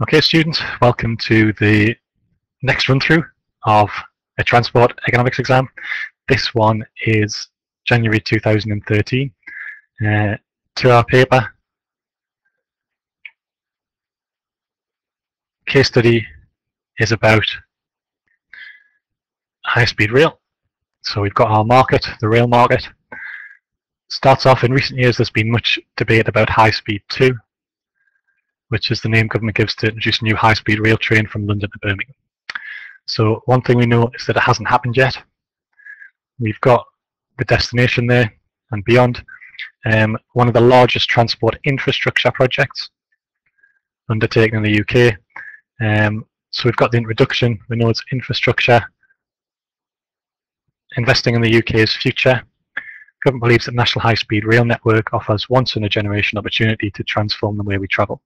Okay, students, welcome to the next run-through of a transport economics exam. This one is January 2013. 2-hour paper. Case study is about high-speed rail. So we've got our market, the rail market. Starts off, in recent years there's been much debate about high-speed 2, which is the name government gives to introduce a new high-speed rail train from London to Birmingham. So one thing we know is that it hasn't happened yet. We've got the destination there and beyond. One of the largest transport infrastructure projects undertaken in the UK. So we've got the introduction. We know it's infrastructure. Investing in the UK's future. Government believes that National High-Speed Rail Network offers once-in-a-generation opportunity to transform the way we travel.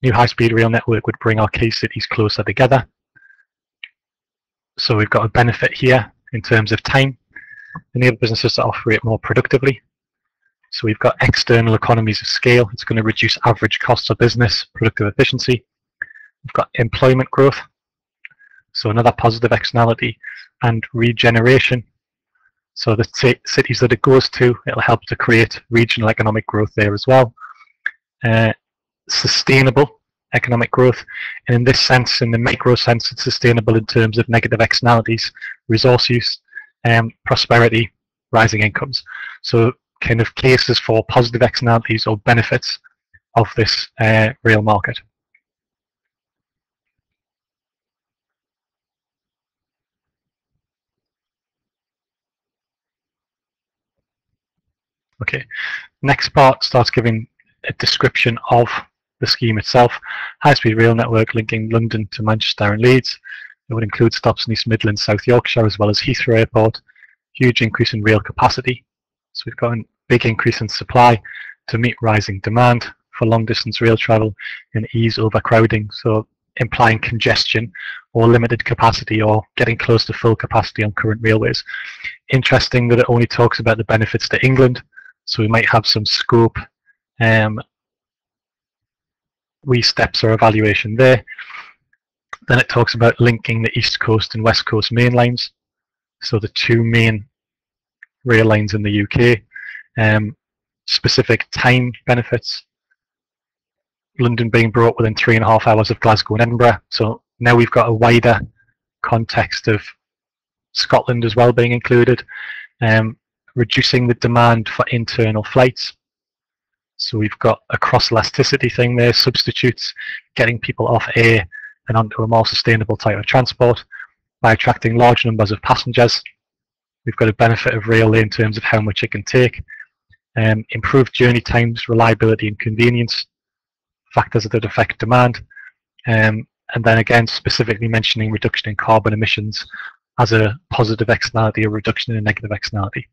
New high-speed rail network would bring our key cities closer together. So we've got a benefit here in terms of time, enable businesses to operate more productively. So we've got external economies of scale. It's going to reduce average costs of business, productive efficiency. We've got employment growth, so another positive externality, and regeneration. So the cities that it goes to, it'll help to create regional economic growth there as well. Sustainable economic growth, and in this sense, in the macro sense, it's sustainable in terms of negative externalities, resource use, prosperity, rising incomes. So kind of cases for positive externalities or benefits of this rail market. Okay, next part starts giving a description of the scheme itself. High-speed rail network linking London to Manchester and Leeds. It would include stops in East Midlands, South Yorkshire, as well as Heathrow Airport. Huge increase in rail capacity. So we've got a big increase in supply to meet rising demand for long-distance rail travel and ease overcrowding. So implying congestion or limited capacity or getting close to full capacity on current railways. Interesting that it only talks about the benefits to England. So we might have some scope, wee steps or evaluation there. Then it talks about linking the East Coast and West Coast main lines. So the two main rail lines in the UK. Specific time benefits. London being brought within 3.5 hours of Glasgow and Edinburgh. So now we've got a wider context of Scotland as well being included. Reducing the demand for internal flights. So we've got a cross-elasticity thing there, substitutes, getting people off air and onto a more sustainable type of transport by attracting large numbers of passengers. We've got a benefit of rail in terms of how much it can take. Improved journey times, reliability and convenience, factors that affect demand. And then again, specifically mentioning reduction in carbon emissions as a positive externality or reduction in a negative externality.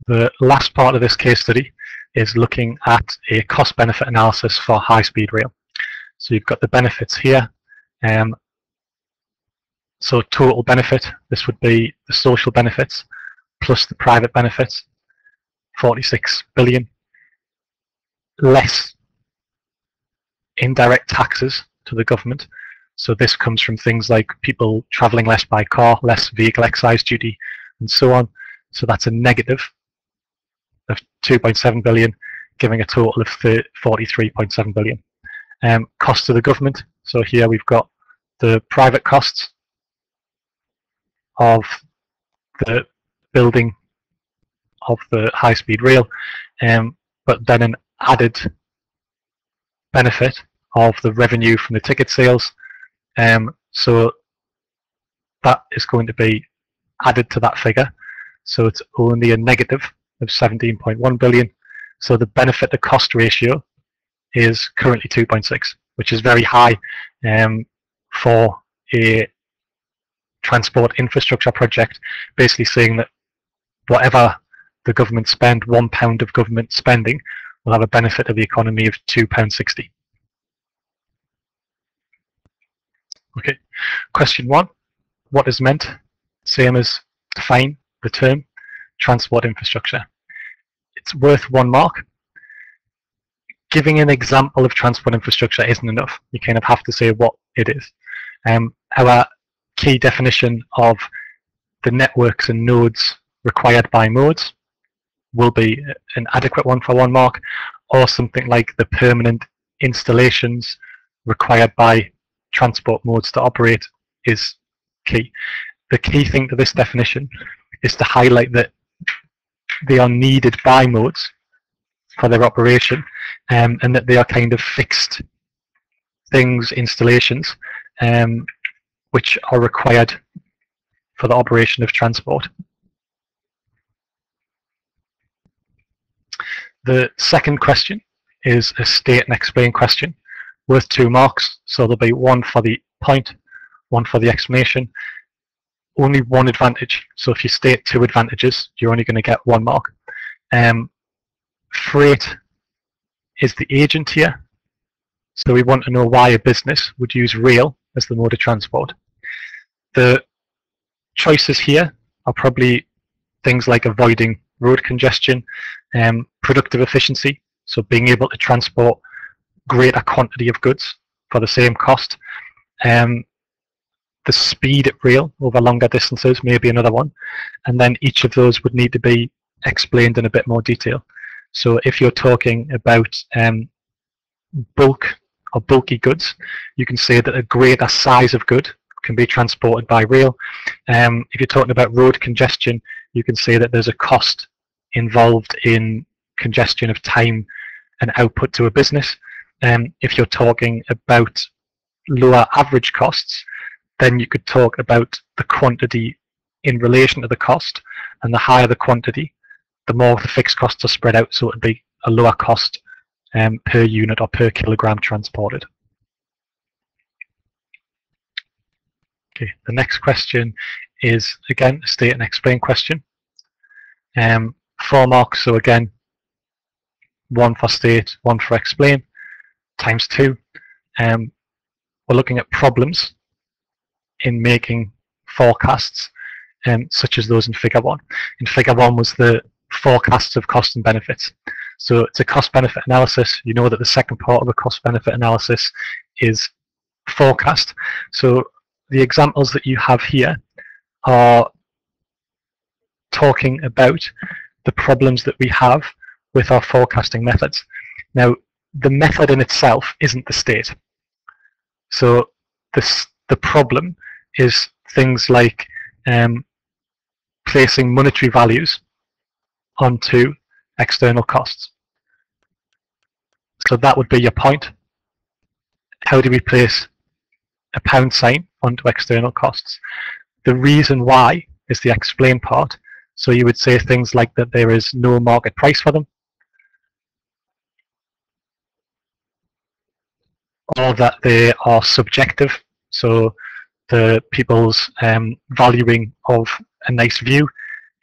The last part of this case study is looking at a cost-benefit analysis for high-speed rail. So you've got the benefits here. So total benefit, this would be the social benefits plus the private benefits, 46 billion. Less indirect taxes to the government. So this comes from things like people travelling less by car, less vehicle excise duty, and so on. So that's a negative of 2.7 billion, giving a total of 43.7 billion. Cost to the government. So here we've got the private costs of the building of the high-speed rail, but then an added benefit of the revenue from the ticket sales. So that is going to be added to that figure. So it's only a negative of 17.1 billion. So the benefit to cost ratio is currently 2.6, which is very high for a transport infrastructure project, basically saying that whatever the government spend, £1 of government spending will have a benefit of the economy of £2.60. Okay, question 1. What is meant? Same as define the term transport infrastructure. It's worth 1 mark. giving an example of transport infrastructure isn't enough. You kind of have to say what it is. Our key definition of the networks and nodes required by modes will be an adequate one for 1 mark, or something like the permanent installations required by transport modes to operate is key. The key thing to this definition is to highlight that they are needed by modes for their operation, and that they are kind of fixed things, installations, which are required for the operation of transport. The second question is a state and explain question worth 2 marks, so there'll be 1 for the point, 1 for the explanation. Only 1 advantage, so if you state 2 advantages, you're only going to get 1 mark. Freight is the agent here, so we want to know why a business would use rail as the mode of transport. The choices here are probably things like avoiding road congestion, productive efficiency, so being able to transport greater quantity of goods for the same cost. The speed at rail over longer distances may be another one, and then each of those would need to be explained in a bit more detail. So if you're talking about bulk or bulky goods, you can say that a greater size of good can be transported by rail. If you're talking about road congestion, you can say that there's a cost involved in congestion of time and output to a business. If you're talking about lower average costs, then you could talk about the quantity in relation to the cost, and the higher the quantity, the more the fixed costs are spread out, so it would be a lower cost per unit or per kilogram transported. Okay, the next question is again a state and explain question. 4 marks, so again 1 for state, 1 for explain, times 2. We're looking at problems in making forecasts, such as those in figure 1. In figure 1 was the forecasts of cost and benefits. So it's a cost-benefit analysis. You know that the second part of a cost-benefit analysis is forecast. So the examples that you have here are talking about the problems that we have with our forecasting methods. Now, the method in itself isn't the state. So the problem is things like placing monetary values onto external costs. So that would be your point. How do we place a pound sign onto external costs? The reason why is the explain part. So you would say things like that there is no market price for them, or that they are subjective. So the people's valuing of a nice view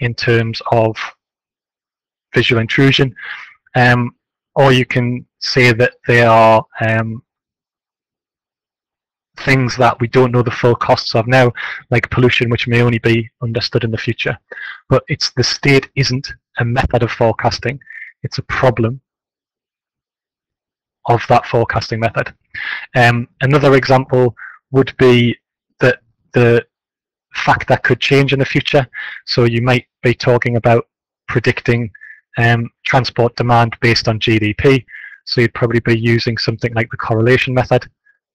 in terms of visual intrusion, or you can say that they are things that we don't know the full costs of now, like pollution, which may only be understood in the future. But it's the state isn't a method of forecasting, it's a problem of that forecasting method. Another example would be that the factor could change in the future. So you might be talking about predicting transport demand based on GDP. So you'd probably be using something like the correlation method,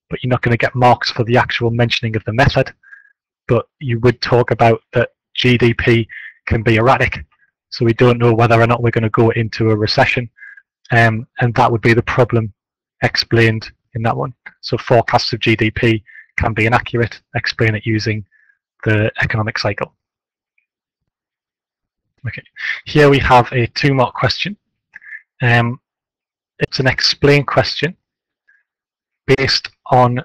but you're not going to get marks for the actual mentioning of the method. But you would talk about that GDP can be erratic. So we don't know whether or not we're going to go into a recession. And that would be the problem explained in that one. So forecasts of GDP can be inaccurate. Explain it using the economic cycle. Okay, here we have a 2-mark question. It's an explain question based on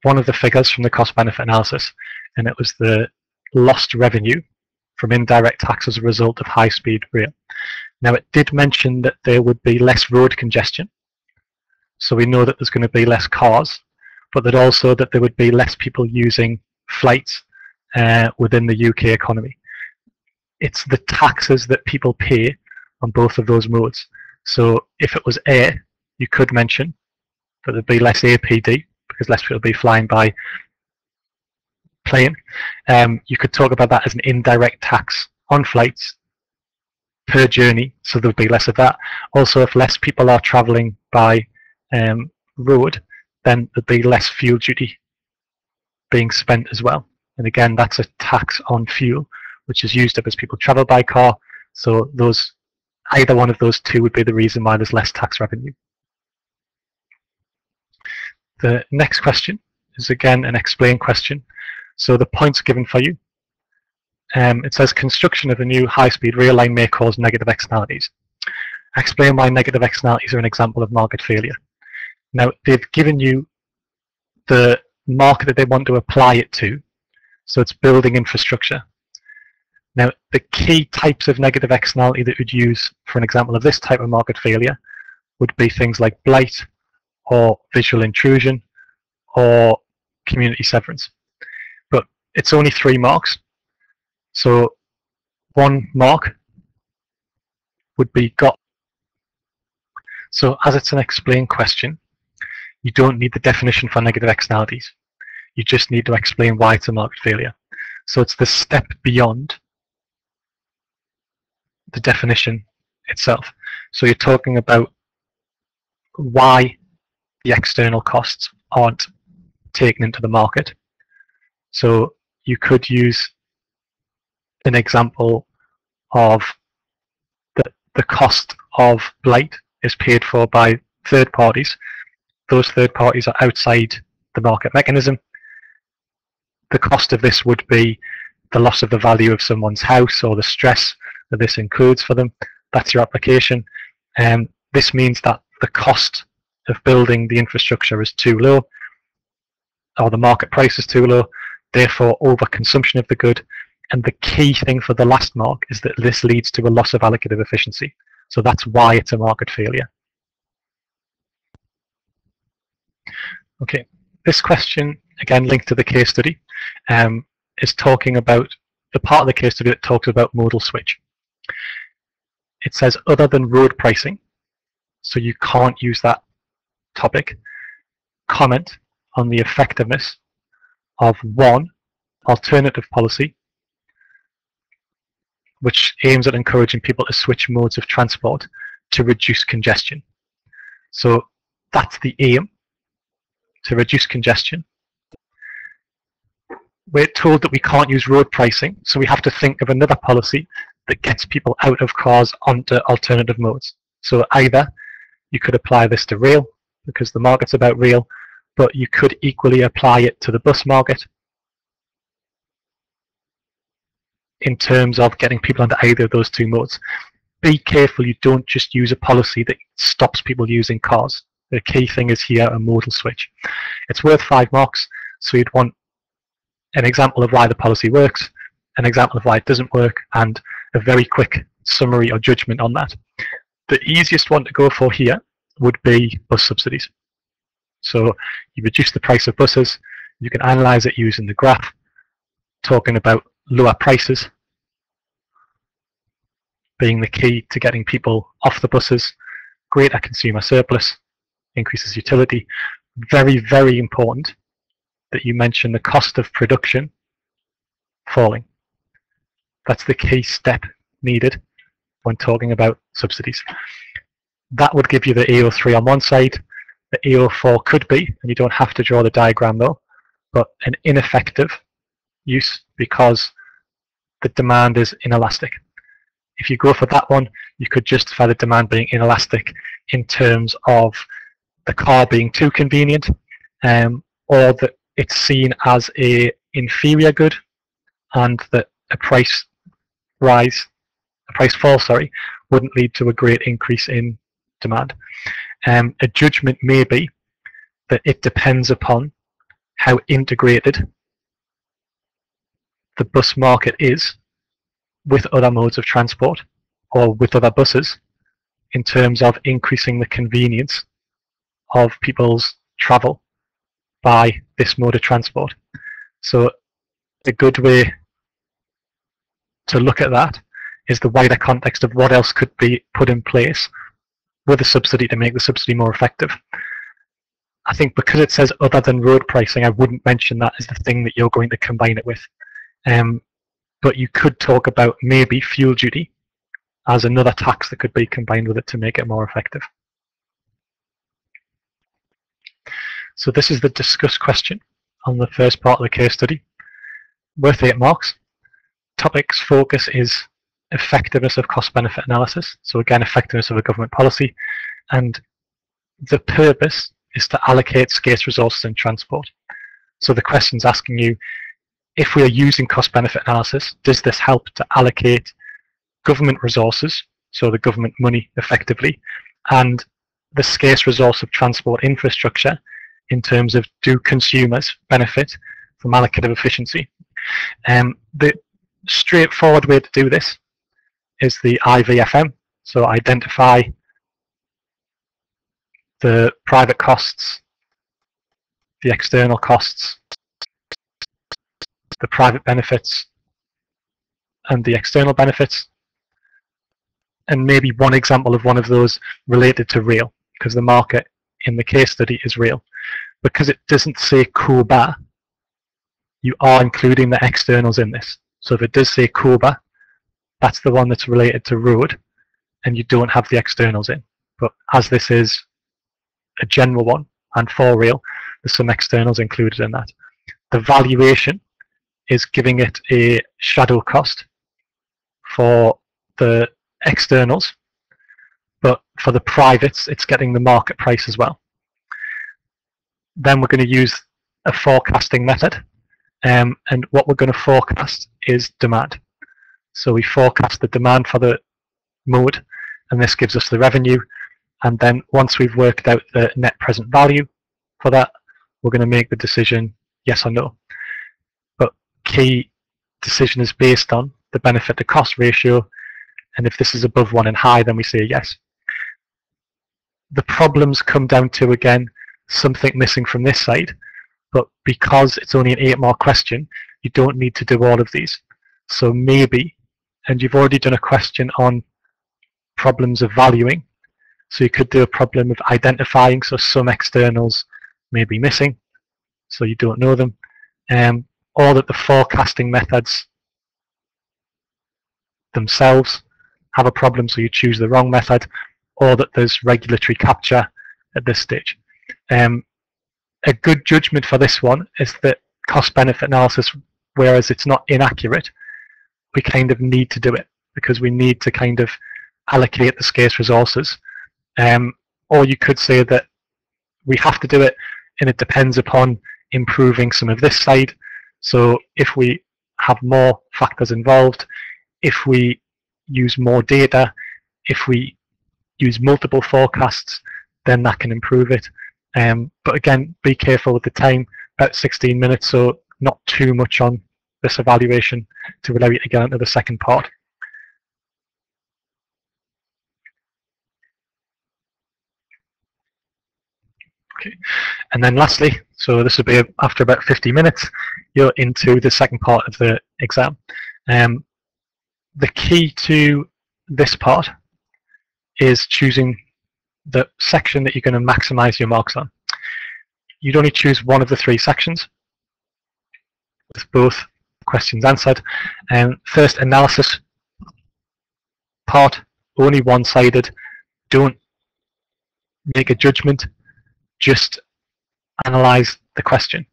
one of the figures from the cost-benefit analysis, and it was the lost revenue from indirect tax as a result of high-speed rail. Now, it did mention that there would be less road congestion, so we know that there's going to be less cars, but that also that there would be less people using flights within the UK economy. It's the taxes that people pay on both of those modes. So if it was air, you could mention that there'd be less APD because less people would be flying by plane. You could talk about that as an indirect tax on flights per journey, so there would be less of that. Also, if less people are travelling by road, then there'd be less fuel duty being spent as well. And again, that's a tax on fuel, which is used up as people travel by car. So those, either one of those two would be the reason why there's less tax revenue. The next question is again an explain question. So the points given for you. It says construction of a new high-speed rail line may cause negative externalities. Explain why negative externalities are an example of market failure. Now, they've given you the market that they want to apply it to, so it's building infrastructure. Now, the key types of negative externality that we'd use for an example of this type of market failure would be things like blight, or visual intrusion, or community severance. But it's only 3 marks. So 1 mark would be got. So as it's an explain question, you don't need the definition for negative externalities. You just need to explain why it's a market failure. So it's the step beyond the definition itself. So you're talking about why the external costs aren't taken into the market. So you could use an example of the cost of blight is paid for by third parties. Those third parties are outside the market mechanism. The cost of this would be the loss of the value of someone's house or the stress that this includes for them. That's your application. This means that the cost of building the infrastructure is too low, or the market price is too low, therefore overconsumption of the good. And the key thing for the last mark is that this leads to a loss of allocative efficiency. So that's why it's a market failure. Okay, this question, again linked to the case study, is talking about the part of the case study that talks about modal switch. It says other than road pricing, so you can't use that topic, comment on the effectiveness of 1 alternative policy which aims at encouraging people to switch modes of transport to reduce congestion. So that's the aim, to reduce congestion. We're told that we can't use road pricing, so we have to think of another policy that gets people out of cars onto alternative modes. So either you could apply this to rail, because the market's about rail, but you could equally apply it to the bus market in terms of getting people onto either of those 2 modes. Be careful you don't just use a policy that stops people using cars. The key thing is here a modal switch. It's worth 5 marks, so you'd want an example of why the policy works, an example of why it doesn't work, and a very quick summary or judgment on that. The easiest one to go for here would be bus subsidies. So you reduce the price of buses, you can analyze it using the graph, talking about lower prices being the key to getting people off the buses, greater consumer surplus, increases utility. Very, very important that you mention the cost of production falling. That's the key step needed when talking about subsidies. That would give you the AO3 on one side. The AO4 could be, and you don't have to draw the diagram though, but an ineffective use because the demand is inelastic. If you go for that one, you could justify the demand being inelastic in terms of the car being too convenient, or that it's seen as a inferior good, and that a price fall, wouldn't lead to a great increase in demand. A judgment may be that it depends upon how integrated the bus market is with other modes of transport or with other buses in terms of increasing the convenience of people's travel by this mode of transport. So a good way to look at that is the wider context of what else could be put in place with a subsidy to make the subsidy more effective. I think because it says other than road pricing, I wouldn't mention that as the thing that you're going to combine it with. But you could talk about maybe fuel duty as another tax that could be combined with it to make it more effective. So this is the discuss question on the first part of the case study, worth 8 marks. Topic's focus is effectiveness of cost-benefit analysis. So again, effectiveness of a government policy. And the purpose is to allocate scarce resources in transport. So the question's asking you, if we are using cost-benefit analysis, does this help to allocate government resources, so the government money effectively, and the scarce resource of transport infrastructure in terms of do consumers benefit from allocative efficiency? The straightforward way to do this is the IVFM, so identify the private costs, the external costs, the private benefits, and the external benefits, and maybe one example of one of those related to rail, because the market in the case study is rail. Because it doesn't say COBA, you are including the externals in this. So if it does say COBA, that's the one that's related to road, and you don't have the externals in. But as this is a general one, and for rail, there's some externals included in that. The valuation is giving it a shadow cost for the externals, but for the privates, it's getting the market price as well. Then we're going to use a forecasting method, and what we're going to forecast is demand. So we forecast the demand for the mode, and this gives us the revenue, and then once we've worked out the net present value for that, we're going to make the decision yes or no. But key decision is based on the benefit to cost ratio, and if this is above 1 and high, then we say yes. The problems come down to, again, something missing from this side, but because it's only an 8-mark question, you don't need to do all of these. So maybe, and you've already done a question on problems of valuing, so you could do a problem of identifying, so some externals may be missing, so you don't know them, or that the forecasting methods themselves have a problem, so you choose the wrong method, or that there's regulatory capture at this stage. A good judgment for this one is that cost-benefit analysis, whereas it's not inaccurate, we kind of need to do it because we need to kind of allocate the scarce resources. Or you could say that we have to do it and it depends upon improving some of this side. So if we have more factors involved, if we use more data, if we use multiple forecasts, then that can improve it. But again, be careful with the time, about 16 minutes, so not too much on this evaluation to allow you to get into the second part. Okay, and then lastly, so this will be after about 50 minutes, you're into the second part of the exam. The key to this part is choosing the section that you're going to maximize your marks on. You'd only choose one of the 3 sections with both questions answered. First, analysis part, only one-sided. Don't make a judgment, just analyze the question.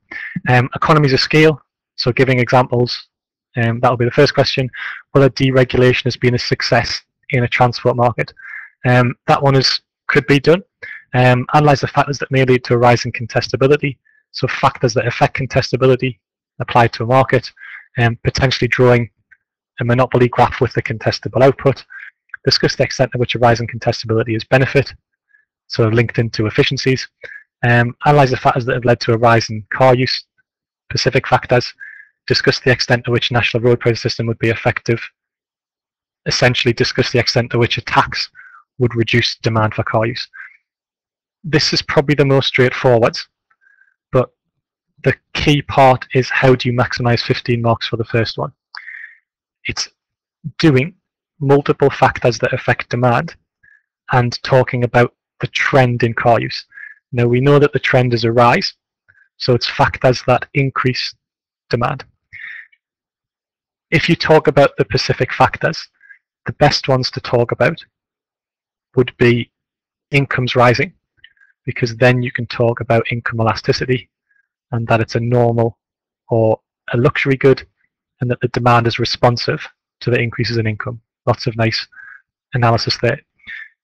Economies of scale, so giving examples, that'll be the first question. Whether deregulation has been a success in a transport market. That one could be done. Analyze the factors that may lead to a rise in contestability. So factors that affect contestability applied to a market, potentially drawing a monopoly graph with the contestable output. Discuss the extent to which a rise in contestability is benefit, so linked into efficiencies. Analyze the factors that have led to a rise in car use, specific factors. Discuss the extent to which national road price system would be effective. Essentially discuss the extent to which a tax would reduce demand for car use. This is probably the most straightforward, but the key part is how do you maximize 15 marks for the first one. It's doing multiple factors that affect demand and talking about the trend in car use. Now we know that the trend is a rise, so it's factors that increase demand. If you talk about the specific factors, the best ones to talk about would be incomes rising, because then you can talk about income elasticity and that it's a normal or a luxury good and that the demand is responsive to the increases in income. Lots of nice analysis there.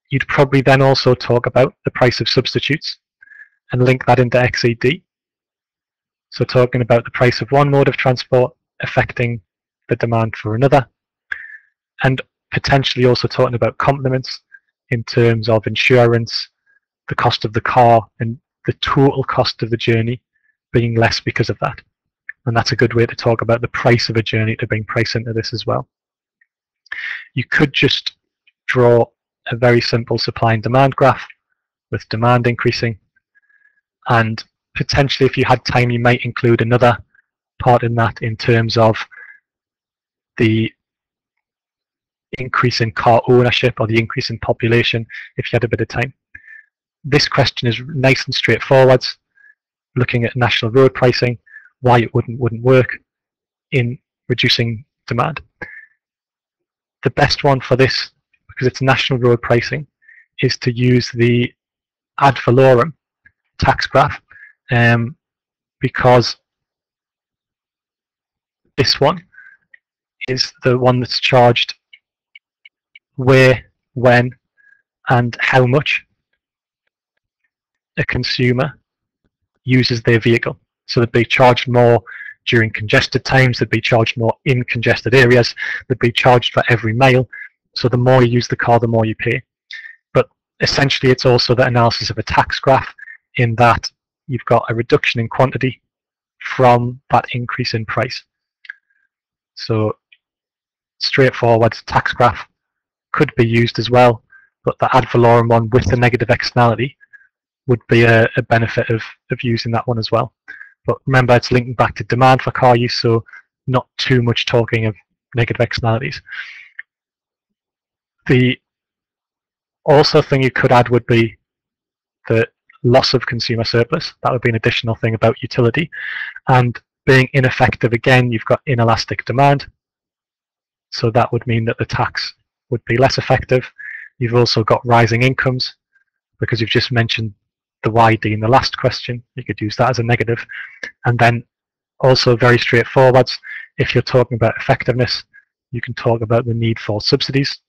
You'd probably then also talk about the price of substitutes and link that into XED. So talking about the price of one mode of transport affecting the demand for another, and potentially also talking about complements in terms of insurance, the cost of the car, and the total cost of the journey being less because of that. And that's a good way to talk about the price of a journey, to bring price into this as well. You could just draw a very simple supply and demand graph with demand increasing, and potentially if you had time you might include another part in that in terms of the increase in car ownership or the increase in population if you had a bit of time. This question is nice and straightforward, looking at national road pricing, why it wouldn't work in reducing demand. The best one for this, because it's national road pricing, is to use the ad valorem tax graph, because this one is the one that's charged where, when, and how much a consumer uses their vehicle. So they'd be charged more during congested times, they'd be charged more in congested areas, they'd be charged for every mile. So the more you use the car, the more you pay. But essentially it's also the analysis of a tax graph, in that you've got a reduction in quantity from that increase in price. So straightforward tax graph could be used as well, but the ad valorem one with the negative externality would be a benefit of using that one as well. But remember, it's linking back to demand for car use, so not too much talking of negative externalities. The also thing you could add would be the loss of consumer surplus. That would be an additional thing about utility. And being ineffective, again, you've got inelastic demand. So that would mean that the tax would be less effective. You've also got rising incomes, because you've just mentioned the YD in the last question. You could use that as a negative. And then also very straightforward, if you're talking about effectiveness, you can talk about the need for subsidies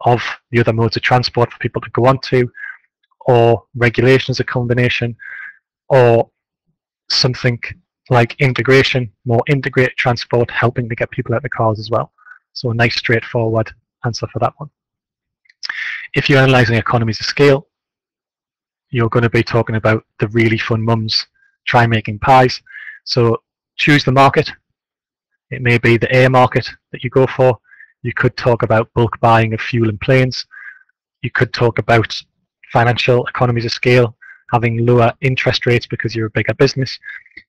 of the other modes of transport for people to go onto, or regulation as a combination, or something like integration, more integrated transport, helping to get people out of the cars as well. So a nice straightforward answer for that one. If you're analysing economies of scale, you're going to be talking about the really fun mums try making pies. So choose the market. It may be the air market that you go for. You could talk about bulk buying of fuel and planes. You could talk about financial economies of scale, having lower interest rates because you're a bigger business.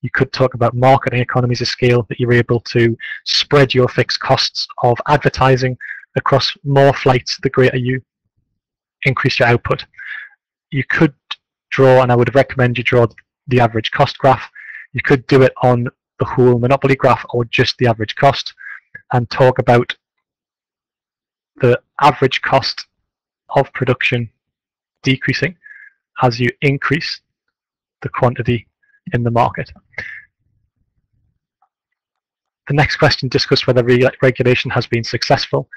You could talk about marketing economies of scale, that you're able to spread your fixed costs of advertising across more flights the greater you increase your output. You could draw, and I would recommend you draw the average cost graph. You could do it on the whole monopoly graph or just the average cost, and talk about the average cost of production decreasing as you increase the quantity in the market. The next question discusses whether regulation has been successful.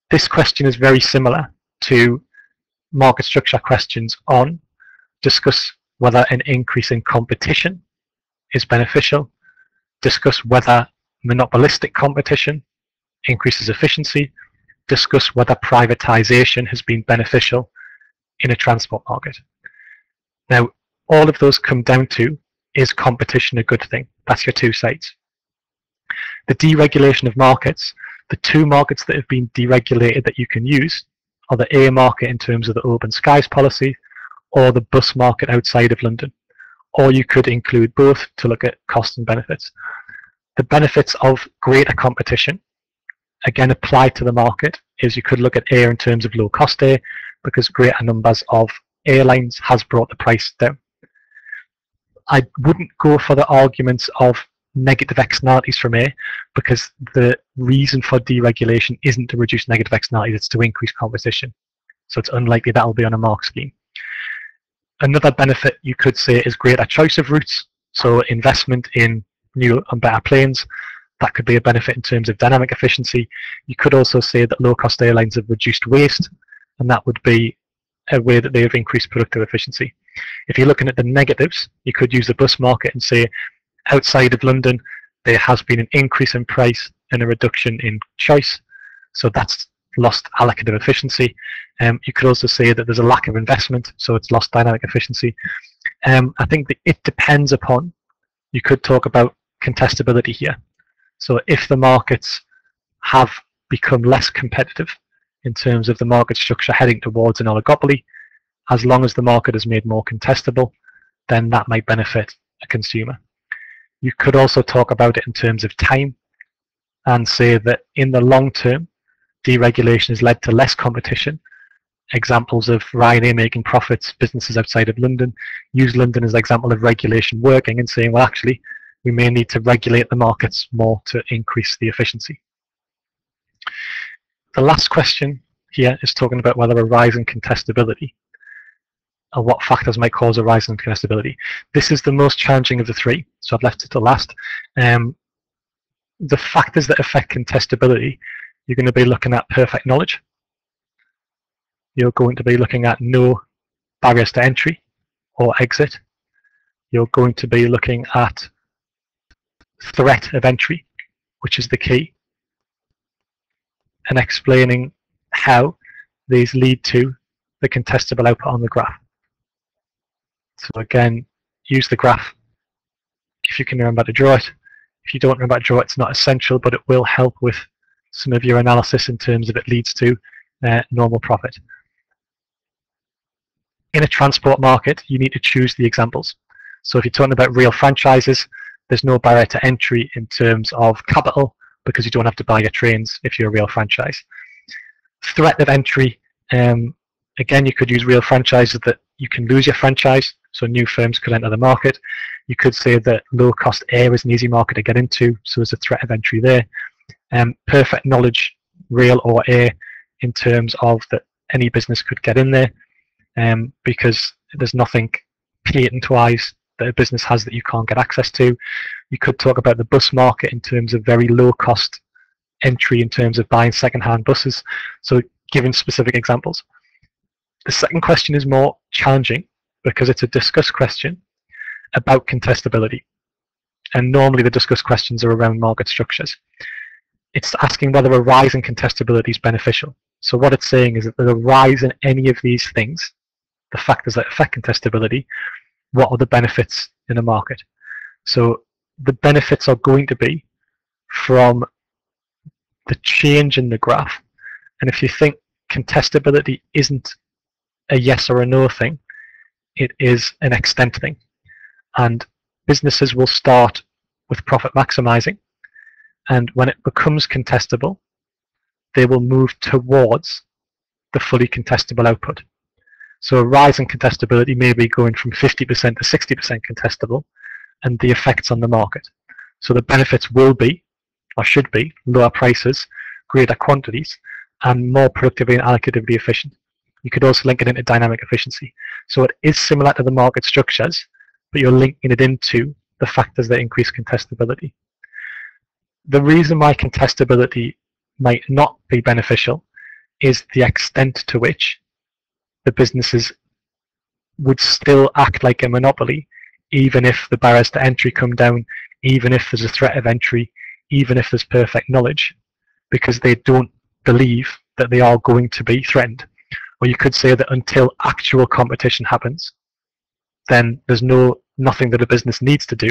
This question is very similar to market structure questions on discuss whether an increase in competition is beneficial, discuss whether monopolistic competition increases efficiency, discuss whether privatization has been beneficial in a transport market. Now, all of those come down to, is competition a good thing? That's your two sides. The deregulation of markets, the two markets that have been deregulated that you can use are the air market in terms of the open skies policy, or the bus market outside of London. Or you could include both to look at costs and benefits. The benefits of greater competition, again applied to the market, is you could look at air in terms of low cost air, because greater numbers of airlines has brought the price down. I wouldn't go for the arguments of negative externalities from air, because the reason for deregulation isn't to reduce negative externalities, it's to increase competition. So it's unlikely that'll be on a mark scheme. Another benefit you could say is greater choice of routes. So investment in new and better planes, that could be a benefit in terms of dynamic efficiency. You could also say that low-cost airlines have reduced waste, and that would be a way that they have increased productive efficiency. If you're looking at the negatives, you could use the bus market and say, outside of London, there has been an increase in price and a reduction in choice. So that's lost allocative efficiency. You could also say that there's a lack of investment, so it's lost dynamic efficiency. I think that it depends upon, you could talk about contestability here. So if the markets have become less competitive in terms of the market structure heading towards an oligopoly, as long as the market is made more contestable, then that might benefit a consumer. You could also talk about it in terms of time and say that in the long term, deregulation has led to less competition. Examples of Ryanair making profits, businesses outside of London, use London as an example of regulation working and saying, well, actually, we may need to regulate the markets more to increase the efficiency. The last question here is talking about whether a rise in contestability or what factors might cause a rise in contestability. This is the most challenging of the three, so I've left it to last. The factors that affect contestability, you're going to be looking at perfect knowledge. You're going to be looking at no barriers to entry or exit. You're going to be looking at threat of entry, which is the key, and explaining how these lead to the contestable output on the graph. So again, use the graph if you can remember to draw it. If you don't remember to draw it, it's not essential, but it will help with some of your analysis in terms of it leads to normal profit. In a transport market, you need to choose the examples. So if you're talking about real franchises, there's no barrier to entry in terms of capital because you don't have to buy your trains if you're a real franchise. Threat of entry, again, you could use real franchises that you can lose your franchise, so new firms could enter the market. You could say that low-cost air is an easy market to get into, so there's a threat of entry there. Perfect knowledge, real or air, in terms of that any business could get in there, because there's nothing patent-wise that a business has that you can't get access to. You could talk about the bus market in terms of very low-cost entry in terms of buying second-hand buses, so giving specific examples. The second question is more challenging because it's a discuss question about contestability. And normally the discuss questions are around market structures. It's asking whether a rise in contestability is beneficial. So what it's saying is that a rise in any of these things, the factors that affect contestability, what are the benefits in a market? So the benefits are going to be from the change in the graph. And if you think contestability isn't a yes or a no thing, it is an extent thing. And businesses will start with profit maximizing, and when it becomes contestable, they will move towards the fully contestable output. So a rise in contestability may be going from 50% to 60% contestable, and the effects on the market. So the benefits will be, or should be, lower prices, greater quantities, and more productivity and allocatively efficient. You could also link it into dynamic efficiency. So it is similar to the market structures, but you're linking it into the factors that increase contestability. The reason why contestability might not be beneficial is the extent to which the businesses would still act like a monopoly, even if the barriers to entry come down, even if there's a threat of entry, even if there's perfect knowledge, because they don't believe that they are going to be threatened. Or you could say that until actual competition happens, then there's nothing that a business needs to do,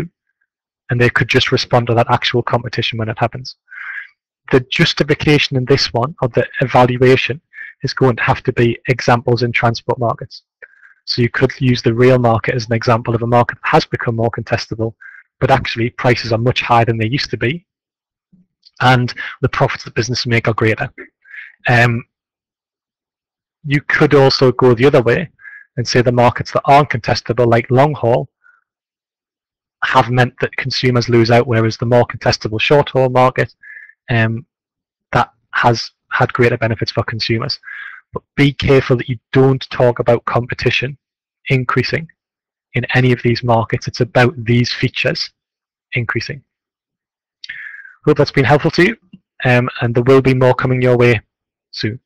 and they could just respond to that actual competition when it happens. The justification in this one, or the evaluation, is going to have to be examples in transport markets. So you could use the real market as an example of a market that has become more contestable, but actually prices are much higher than they used to be, and the profits that businesses make are greater. you could also go the other way and say the markets that aren't contestable, like long haul, have meant that consumers lose out, whereas the more contestable short haul market, that has had greater benefits for consumers. But be careful that you don't talk about competition increasing in any of these markets. It's about these features increasing. Hope that's been helpful to you, and there will be more coming your way soon.